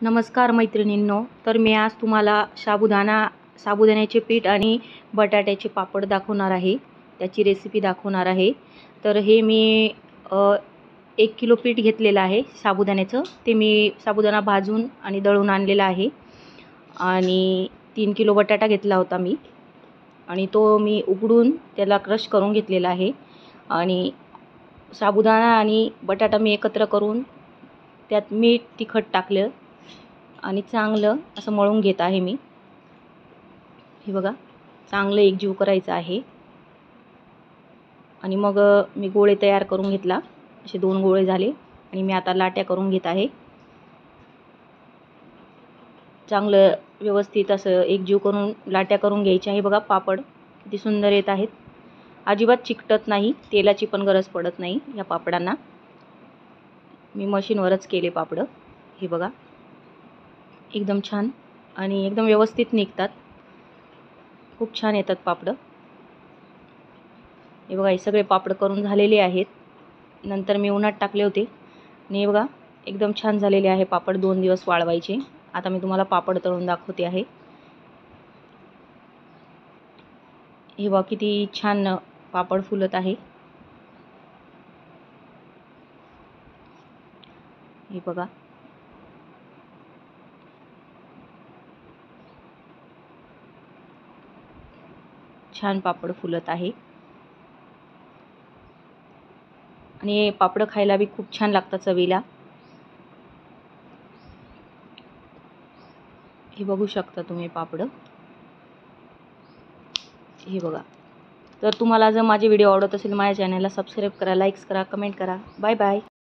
नमस्कार मैत्रिणींनो, तर मी आज तुम्हाला साबुदाण्याचे पीठ आणि बटाट्याचे पापड दाखवणार आहे. त्याची रेसिपी दाखवणार आहे. तर हे मी 1 किलो पीठ घेतलेलं आहे साबुदाण्याचं. ते मी साबुदाणा भाजून आणि दळून आणलेला आहे. आणि 3 किलो बटाटा घेतला होता मी आणि तो मी उकडून त्याला क्रश करून घेतलेला आहे. आणि साबुदाणा आणि बटाटा मी एकत्र करून त्यात मीठ तिखट टाकलं आणि चांगलं असं मळून घेत आहे मी. हे बघा, चांगलं एकजीव करायचं आहे. आणि मग मी गोळे तयार करून घेतला. असे 2 गोळे झाले आणि मी आता लाट्या करून घेत आहे. चांगलं व्यवस्थित असं एकजीव करून लाट्या करून घ्यायच्या आहे. बघा, पापड किती सुंदर येत आहेत. अजिबात चिकटत नाही, तेलाची पण गरज पडत नाही या पापडांना. मी मशीनवरच केले पापड. हे बघा, एकदम छान आणि एकदम व्यवस्थित निघतात. खूप छान येतात पापड. हे बघा, हे सगळे पापड करून झालेले आहेत. नंतर मी उन्हात टाकले होते आणि हे बघा, एकदम छान झालेले आहे पापड. 2 दिवस वाळवायचे. आता मी तुम्हाला पापड तळून दाखवते आहे. हे बघा, किती छान पापड फुलत आहे. हे बघा, छान पापड फुलत आहे. आणि हे पापड खायला बी खूप छान लागतात चवीला. हे बघू शकता तुम्ही पापड. हे बघा. तर तुम्हाला जर माझे व्हिडिओ आवडत असेल, माझ्या चॅनलला सबस्क्राईब करा, लाईक्स करा, कमेंट करा. Bye bye.